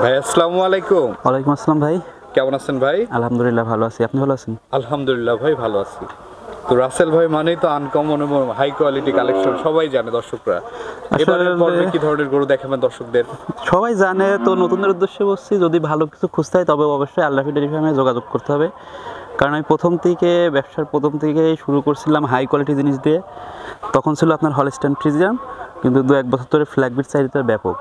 ভাই আসসালামু আলাইকুম। ওয়ালাইকুম আসসালাম ভাই। কেমন আছেন ভাই? আলহামদুলিল্লাহ ভালো আছি, আপনি ভালো আছেন? আলহামদুলিল্লাহ ভাই ভালো আছি। তো রাসেল ভাই মানেই তো আনকমন এবং হাই কোয়ালিটি কালেকশন, সবাই জানে দর্শকরা। এবারের পর্বে কি ধরনের গরু দেখাবেন দর্শকদের? সবাই জানে তো, নতুনদের উদ্দেশ্যে বলছি, যদি ভালো কিছু খুঁজতে হয় তবে অবশ্যই আল্লাফি ডেইরি ফার্মে যোগাযোগ করতে হবে। কারণ আমি ব্যবসার প্রথম থেকে শুরু করছিলাম হাই কোয়ালিটি জিনিস দিয়ে। তখন ছিল আপনার হলস্টাইন ফ্রিজিয়ান, কিন্তু 1 বছর ধরে ফ্ল্যাগবির চাহিদা ব্যাপক।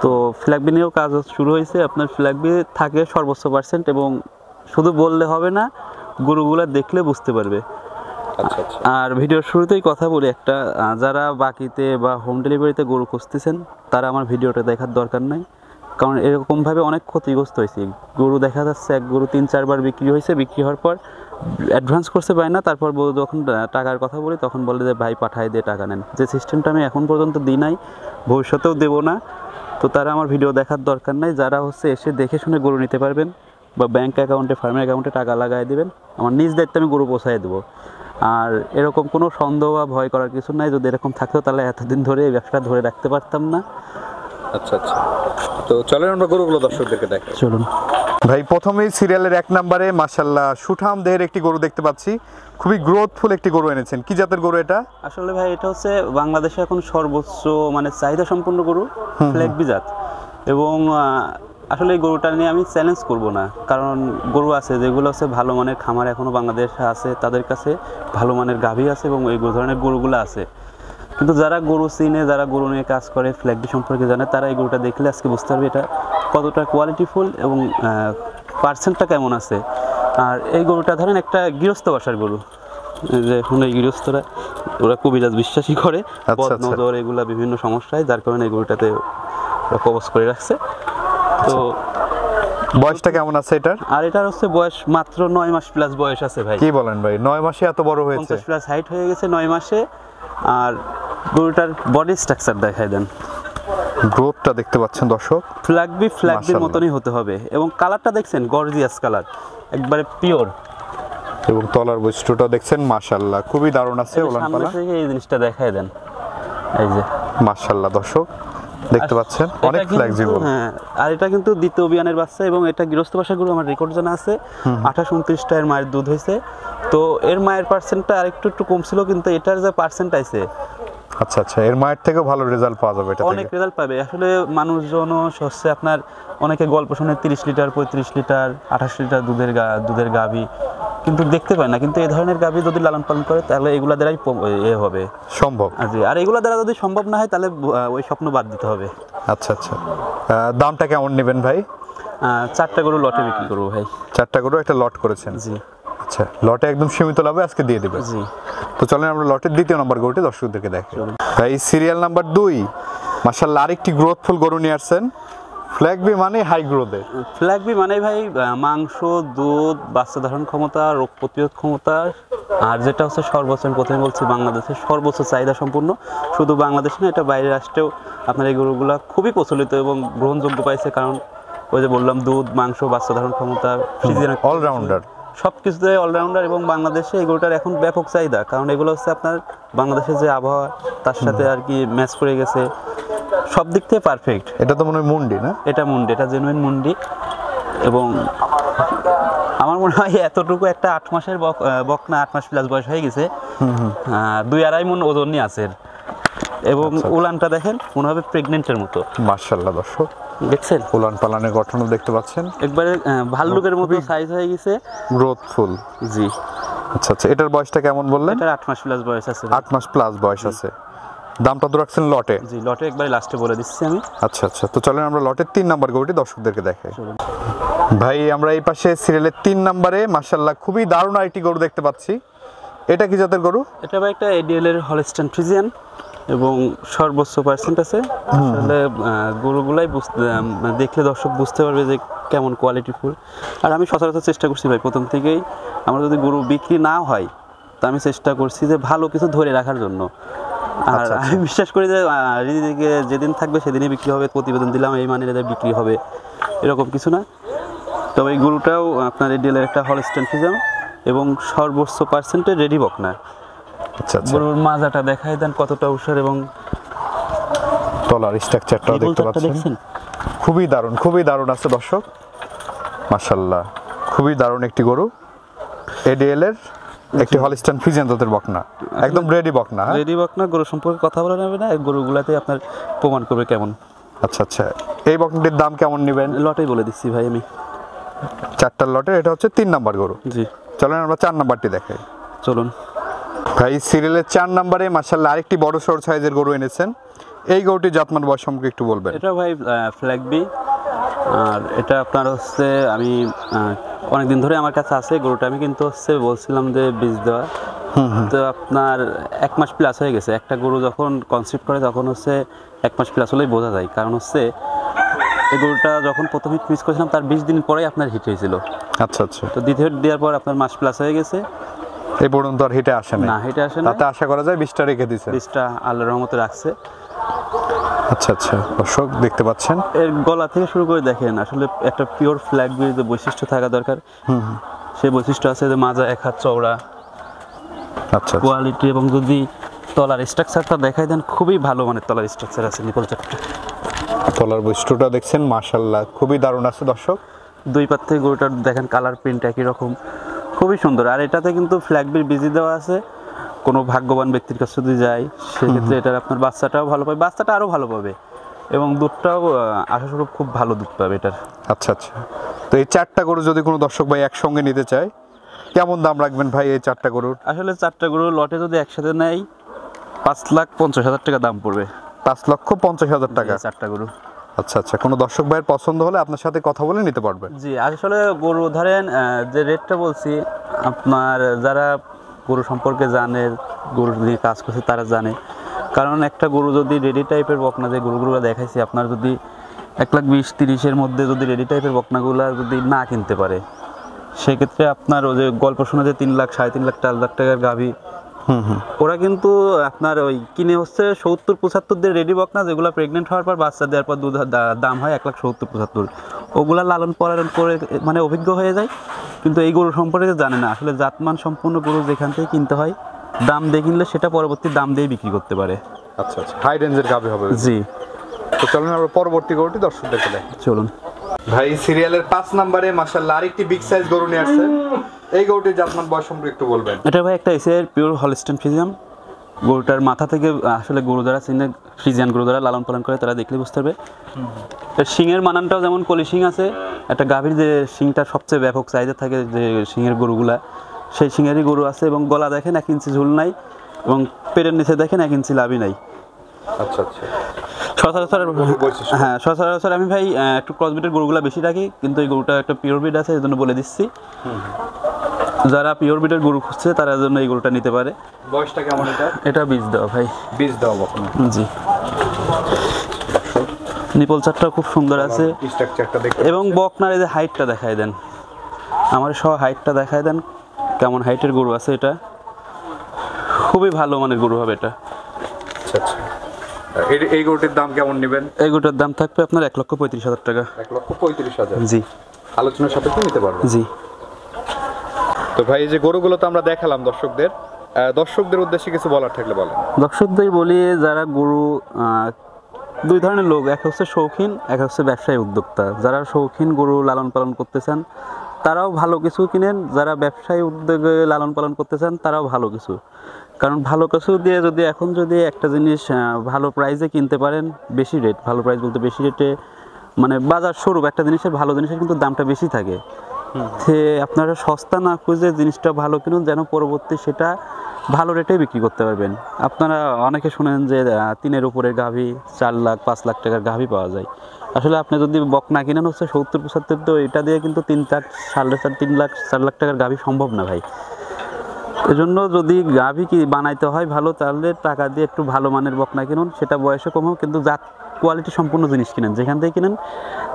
তো ফ্ল্যাগবি নিয়েও কাজ শুরু হয়েছে। আপনার ফ্ল্যাগবি থাকে সর্বোচ্চ পার্সেন্ট, এবং শুধু বললে হবে না, গরুগুলো দেখলে বুঝতে পারবে। আচ্ছা আচ্ছা। আর ভিডিওর শুরুতেই কথা বলি একটা, যারা বাকিতে বা হোম ডেলিভারিতে গরু খুঁজতেছেন তারা আমার ভিডিওটা দেখার দরকার নাই। কারণ এরকমভাবে অনেক ক্ষতিগ্রস্ত হয়েছে। গরু দেখা যাচ্ছে এক গরু 3-4 বার বিক্রি হয়েছে, বিক্রি হওয়ার পর অ্যাডভান্স করছে পায় না, তারপর যখন টাকার কথা বলি তখন বলে যে ভাই পাঠায় দিয়ে টাকা নেন। যে সিস্টেমটা আমি এখন পর্যন্ত দিই নাই, ভবিষ্যতেও দেবো না। তো তারা আমার ভিডিও দেখার দরকার নাই। যারা এসে দেখে শুনে গরু নিতে পারবেন বা ব্যাঙ্ক অ্যাকাউন্টে, ফার্মের অ্যাকাউন্টে টাকা লাগাই দেবেন, আমার নিজ দায়িত্বে আমি গরু পৌঁছায় দেবো। আর এরকম কোনো সন্দেহ বা ভয় করার কিছু নাই। যদি এরকম থাকতো তাহলে এতদিন ধরে এই ব্যবসাটা ধরে রাখতে পারতাম না। আচ্ছা আচ্ছা। তো চলেন আমরা গরুগুলো দর্শকদেরকে দেখাই। চলুন ভাই, প্রথমেই সিরিয়ালের 1 নম্বরে মাশাআল্লাহ সুঠাম দেহের একটি গরু দেখতে পাচ্ছি। খুবই গ্রোথফুল একটি গরু এনেছেন। কি জাতের গরু এটা? আসলে ভাই এটা হচ্ছে বাংলাদেশে এখন সর্বোচ্চ চাহিদা সম্পন্ন গরু, ফ্ল্যাগবি জাত। এবং আসলে এই গরুটা নিয়ে আমি চ্যালেঞ্জ করব না, কারণ গরু আছে যেগুলো ভালো মানের খামার এখনও বাংলাদেশে আছে, তাদের কাছে ভালো মানের গাভী আছে এবং এই ধরনের গরুগুলো আছে। কিন্তু যারা গরু চিনে, যারা গরু নিয়ে কাজ করে, ফ্ল্যাগবি সম্পর্কে জানে, তারা এই গরুটা দেখলে আজকে বুঝতে পারবে এটা কতটা কোয়ালিটিফুল এবং পার্সেন্টটা কেমন আছে। আর এই গরুটা ধরেন একটা গৃহস্থ বাসার গরু, যে এখন এই গৃহস্থরা ওরা কবিরাজ বিশ্বাসী করে, নজর এগুলা বিভিন্ন সমস্যায়, যার কারণে এই গরুটাতে কবজ করে রাখছে। তো বয়সটা কেমন আছে এটার? আর এটার বয়স মাত্র 9 মাস প্লাস বয়স আছে ভাই। কি বলেন ভাই, 9 মাসে এত বড় হয়েছে? 50 প্লাস হাইট হয়ে গেছে 9 মাসে। আর গরুটার বডি স্ট্রাকচার দেখাই দেন, গ্রোথটা দেখতে পাচ্ছেন দর্শক। ফ্ল্যাগবির মতনই হতে হবে। এবং কালারটা দেখছেন, গর্জিয়াস কালার, একবারে পিওর। এবং তলার বৈশিষ্ট্যটা দেখছেন, মাশাআল্লাহ খুবই দারুণ আছে। সামনে থেকে এই জিনিসটা দেখাই দেন, এই যে মাশাআল্লাহ দর্শক দেখতে পাচ্ছেন, অনেক ফ্লেক্সিবল। হ্যাঁ, আর এটা কিন্তু দ্বিতীয় বিয়ানের বাচ্চা, এবং এটা গৃহস্থ বাসার গরু। আমার রেকর্ড জানা আছে 28-29টা এর মায়ের দুধ হয়েছে। তো এর মায়ের পার্সেন্টটা আরেকটু কম ছিল, কিন্তু এটার যে পার্সেন্ট আছে, আচ্ছা আচ্ছা, এর মায়ের থেকেও ভালো রেজাল্ট পাওয়া যাবে। এটা অনেক রেজাল্ট পাবে। আসলে মানুষজনও আপনার অনেকে গল্প শুনে 30 লিটার 35 লিটার 28 লিটার দুধের গাভী, কিন্তু দেখতে পায় না। কিন্তু এই ধরনের গাভী যদি লালন পালন করে তাহলে এগুলা দ্বারাই হবে সম্ভব। আর এগুলা দ্বারা যদি সম্ভব না হয় তাহলে ওই স্বপ্ন বাদ দিতে হবে। আচ্ছা আচ্ছা, দামটা কেমন নেবেন ভাই? 4টা গরু লটে বিক্রি করবো ভাই। 4টা গরু একটা লট করেছেন? জি। আচ্ছা, লটে একদম সীমিত লাভে আজকে দিয়ে দেবেন? জি। তো চলেন আমরা লটের 2য় নম্বর গরুটি দর্শকদেরকে দেখাই। ভাই সিরিয়াল নাম্বার 2, মাশাআল্লাহ আরেকটি গ্রোথফুল গরু নিয়ে আসছেন। ফ্ল্যাগবি মানে হাই গ্রোথে। ফ্ল্যাগবি মানে ভাই মাংস, দুধ, বাচ্চা ধারণ ক্ষমতা, রোগ প্রতিরোধ ক্ষমতা, আর যেটা সর্বোচ্চ, আমি প্রথমে বলছি বাংলাদেশের সর্বোচ্চ চাহিদা সম্পূর্ণ। শুধু বাংলাদেশে না, এটা বাইরের রাষ্ট্রেও আপনার এই গরুগুলো খুবই প্রচলিত এবং গ্রহণযোগ্য পাইছে। কারণ ওই যে বললাম, দুধ, মাংস, বাচ্চা ধারণ ক্ষমতা, অলরাউন্ডার, সব কিছুতে অলরাউন্ডার। এবং বাংলাদেশে এই গরুটার এখন ব্যাপক চাহিদা, কারণ এগুলো আপনার বাংলাদেশের যে আবহাওয়া তার সাথে আর কি ম্যাচ করে গেছে, সব দিক থেকে পারফেক্ট। এটা তো মনে হয় মুন্ডি না? এটা মুন্ডি, এটা জেনুইন মুন্ডি। এবং আমার মনে হয় এতটুকু একটা 8 মাসের বকনা, 8 মাস প্লাস বয়স হয়ে গেছে, 2-2.5 মণ ওজন নিয়ে আছে। এবং উলানটা দেখেন, মনে হবে প্রেগনেন্টের মতো। মাশাআল্লাহ দর্শক দেখছেন, উলান পালানের গঠনও দেখতে পাচ্ছেন, একবারে ভাল্লুকের মতো সাইজ হয়ে গেছে, গ্রোথফুল। জি। আচ্ছা আচ্ছা, এটার বয়সটা কেমন বললেন? এটার 8 মাস প্লাস বয়স আছে। 8 মাস প্লাস বয়স আছে। দামটা তো রাখছেন লটে? জি, লটে একবারে লাস্টে বলে দিচ্ছি আমি। আচ্ছা আচ্ছা, তো চলেন আমরা লটের 3 নম্বর গরুটি দর্শকদেরকে দেখাই। ভাই আমরা এই পাশে সিরিয়ালের 3 নম্বরে মাশাআল্লাহ খুবই দারুণ আরেকটি গরু দেখতে পাচ্ছি। এটা কি জাতের গরু? এটা ভাই একটা এডিএল এর হলস্টাইন ফ্রিজিয়ান, এবং সর্বোচ্চ পার্সেন্ট আছে। আসলে গরুগুলাই দেখলে দর্শক বুঝতে পারবে যে কেমন কোয়ালিটিফুল। আর আমি সচরাচর চেষ্টা করছি ভাই প্রথম থেকেই, আমার যদি গরু বিক্রি না হয় তা আমি চেষ্টা করছি যে ভালো কিছু ধরে রাখার জন্য। আর আমি বিশ্বাস করি যে যেদিন থাকবে সেদিনই বিক্রি হবে। প্রতিবেদন দিলাম এই মানে বিক্রি হবে, এরকম কিছু না। তবে এই গরুটাও আপনার এডিএল এর একটা হলস্টাইন ফ্রিজিয়ান এবং সর্বোচ্চ পার্সেন্টে রেডি বকনা। আচ্ছা, গরুর মাজাটা দেখাই দেন কতটা উষার, এবং তলার স্ট্রাকচারটাও দেখতে পাচ্ছেন। খুবই দারুণ আছে দর্শক, মাশাআল্লাহ খুবই দারুণ একটি গরু। এডিএল এর একটি হলিস্টাইন ফ্রিজিয়ান জাতের বকনা, একদম রেডি বকনা। রেডি বকনা, গরু সম্পর্কে কথা বলে নেবে না, এই গরুগুলাতে আপনার প্রমাণ করবে কেমন। আচ্ছা, এই বকনাটির দাম কেমন নেবেন? লটেই বলে দিচ্ছি ভাই আমি, 4টার লটে, এটা হচ্ছে 3 নাম্বার গরু। জি চলেন আমরা 4 নাম্বারটি দেখাই। চলুন ভাই সিরিয়ালের 4 নাম্বারে মাশাআল্লাহ আরেকটি বড় সড় সাইজের গরু এনেছেন। এই গরুটির জাতমান বয়স সম্পর্কে একটু বলবেন। এটা ভাই ফ্ল্যাগ বি, আর এটা আপনার হচ্ছে আমি অনেকদিন ধরে আমার কাছে আছে গরুটা, আমি কিন্তু হচ্ছে বলছিলাম যে বীজ দেওয়া, তো আপনার 1 মাস প্লাস হয়ে গেছে। একটা গরু যখন কনসেপ্ট করে তখন হচ্ছে 1 মাস প্লাস হলেই বোঝা যায়, কারণ হচ্ছে এই গরুটা যখন প্রথম হিট মিস করেছিলাম তার 20 দিন পরেই আপনার হিট হয়েছিল। আচ্ছা, তো দ্বিতীয় হিট দেওয়ার পর আপনার মাস প্লাস হয়ে গেছে। এই পর্যন্ত আর হিটে আসে না, হিটে আসে না, তাতে আশা করা যায় 20টা রেখে দিয়েছে। 20টা আল্লাহর রহমতে রাখছে। আচ্ছা, দর্শক দেখতে পাচ্ছেন এর গলা থেকে শুরু করে দেখেন, আসলে একটা পিওর ফ্ল্যাগ বির যে বৈশিষ্ট্য থাকা দরকার সেই বৈশিষ্ট্য আছে, যে মাজা 1 হাত চওড়া, আচ্ছা কোয়ালিটি, এবং যদি তলার স্ট্রাকচারটা দেখাই দেন খুবই ভালো মানের তলার স্ট্রাকচার আছে। নিপল চারটা, তলার বৈশিষ্ট্যটা দেখছেন মাশাআল্লাহ খুবই দারুণ আছে দর্শক। 2 পাত থেকে গরুটার দেখেন কালার প্রিন্ট একই রকম, খুবই সুন্দর। আর এটাতে কিন্তু ফ্ল্যাগ বির বিজি দেওয়া আছে। কোনো ভাগ্যবান ব্যক্তির কাছে যদি যায় সেক্ষেত্রে এটার আপনার বাচ্চাটাও ভালো পাবে, বাচ্চাটা আরও ভালো পাবে, এবং দুধটাও আশাস্বরূপ খুব ভালো দুধ পাবে এটার। আচ্ছা, তো এই 4টা গরু যদি কোনো দর্শক ভাই একসঙ্গে নিতে চায় কেমন দাম রাখবেন ভাই এই 4টা গরুর? আসলে 4টা গরু লটে যদি একসাথে নেয় 5,50,000 টাকা দাম পড়বে। 5,50,000 টাকা 4টা গরু। আচ্ছা, কোনো দর্শক ভাইয়ের পছন্দ হলে আপনার সাথে কথা বলে নিতে পারবেন। জি, আসলে গরু ধরেন যে রেটটা বলছি, আপনার যারা গরু সম্পর্কে জানে, গরু নিয়ে কাজ করছে তারা জানে। কারণ একটা গরু যদি রেডি টাইপের বকনা, যে গরুগুলো দেখাইছি আপনার, যদি 1,20,30,000-এর মধ্যে যদি রেডি টাইপের বকনাগুলো যদি না কিনতে পারে, সেক্ষেত্রে আপনার ওই যে গল্প শোনা যে 3 লাখ, 3.5 লাখ, 4 লাখ টাকার গাভী, ওরা কিন্তু আপনার ওই কিনে হচ্ছে 70-75 দিয়ে রেডি বকনা, যেগুলো প্রেগনেন্ট হওয়ার পর বাচ্চা দেওয়ার পর দুধ দাম হয় 1,70,75। ওগুলা লালন পালন করে মানে অভিজ্ঞ হয়ে যায়, কিন্তু এই গরু সম্পর্কে জানে না। আসলে জাতমান সম্পূর্ণ গরু যেখান থেকে কিনতে হয়, দাম দিয়ে কিনলে সেটা পরবর্তী দাম দিয়ে বিক্রি করতে পারে। আচ্ছা, হাই রেঞ্জের গাভী হবে। জি, তো চলুন আমরা পরবর্তী গরুটি দর্শকদেরকে দেখাই। চলুন ভাই সিরিয়ালের 5 নম্বরে মাশাআল্লাহ আরেকটি বিগ সাইজ গরু নিয়ে আসছেন। এই গরুটির জাতমান বয়স সম্পর্কে একটু বলবেন। এটা ভাই একটা এসের পিওর হলিস্টাইন ফ্রিজিয়ান। গরুটার মাথা থেকে আসলে গরু দ্বারা চিনে, ফ্রিজিয়ান গরু দ্বারা লালন পালন করে তারা দেখলে বুঝতে পারবে। এর শিংয়ের মানানটাও যেমন কলি শিং আছে, একটা গাভীর যে শিংটা সবচেয়ে ব্যাপক চাহিদা থাকে যে শিংয়ের গরুগুলা, সেই শিংয়েরই গরু আছে। এবং গলা দেখেন 1 ইঞ্চি ঝুল নাই, এবং পেটের নিচে দেখেন 1 ইঞ্চি লাভই নাই। আচ্ছা, সচরাচর আমি ভাই একটু ক্রসবিটের গরুগুলা বেশি রাখি, কিন্তু এই গরুটা একটা পিওর বিড আছে, এই জন্য বলে দিচ্ছি। যারা পিওর বিডের গরু খুঁজছে তারা জন্য এই গরুটা নিতে পারে। বয়সটা কেমন এটা? এটা বীজ দেওয়া ভাই, বীজ দেওয়া বকনা। জি, নিপল চারটা খুব সুন্দর আছে, স্ট্রাকচারটা দেখতে, এবং বকনার এই যে হাইটটা দেখায় দেন, আমার সহ হাইটটা দেখায় দেন কেমন হাইটের গরু আছে। এটা খুবই ভালো মানের গরু হবে এটা। আচ্ছা, এই গরুটির দাম কেমন নেবেন? এই গরুটার দাম থাকবে আপনার 1,35,000 টাকা। 1,35,000? জি, আলোচনার সাপেক্ষে নিতে পারবেন। জি। তো ভাই এই যে গরুগুলো তো আমরা দেখালাম দর্শকদের উদ্দেশ্যে কিছু বলার থাকলে বলেন। দর্শকদের বলি, যারা গরু 2 ধরনের লোক, এক হচ্ছে শৌখিন, এক হচ্ছে ব্যবসায়ী উদ্যোক্তা। যারা শৌখিন গরু লালন পালন করতে চান তারাও ভালো কিছু কিনেন, যারা ব্যবসায়ী উদ্যোগে লালন পালন করতে চান তারাও ভালো কিছু। কারণ ভালো কিছু দিয়ে যদি একটা জিনিস ভালো প্রাইসে কিনতে পারেন, বেশি রেট, ভালো প্রাইস বলতে বেশি রেটে, মানে বাজার স্বরূপ একটা জিনিসের, ভালো জিনিসের কিন্তু দামটা বেশি থাকে। সে আপনারা সস্তা না খুঁজে জিনিসটা ভালো কিনুন, যেন পরবর্তী সেটা ভালো রেটে বিক্রি করতে পারবেন। আপনারা অনেকে শুনেন যে 3-এর উপরের গাভী 4 লাখ 5 লাখ টাকার গাভী পাওয়া যায়। আসলে আপনি যদি বকনা কিনেন হচ্ছে 70-75, তো এটা দিয়ে কিন্তু 3 লাখ 3.5 লাখ 4 লাখ টাকার গাভী সম্ভব না ভাই। এজন্য যদি গাভী কি বানাইতে হয় ভালো, তাহলে টাকা দিয়ে একটু ভালো মানের বকনা কিনুন, সেটা বয়সে কম হোক, কিন্তু জাত কোয়ালিটি সম্পূর্ণ জিনিস কিনেন, যেখান থেকে কিনেন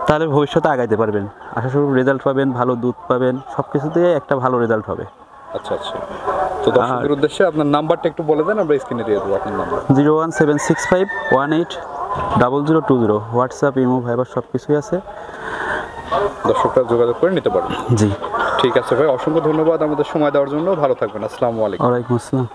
তাহলে ভবিষ্যতে আগাইতে পারবেন, আশাস্বরূপ রেজাল্ট পাবেন, ভালো দুধ পাবেন, সব কিছুতে একটা ভালো রেজাল্ট হবে। আচ্ছা, তো দর্শকদের উদ্দেশ্যে আপনার নাম্বারটা একটু বলে দেন, আমরা স্ক্রিনে দিয়ে দেবো আপনার নাম্বার। 01765180020, হোয়াটসঅ্যাপ, ইমো, ভাইবার সব কিছুই আছে, দর্শকরা যোগাযোগ করে নিতে পারবেন। জি, ঠিক আছে ভাই, অসংখ্য ধন্যবাদ আমাদের সময় দেওয়ার জন্য। ভালো থাকবেন। আসসালামু আলাইকুম। ওয়ালাইকুম আসসালাম।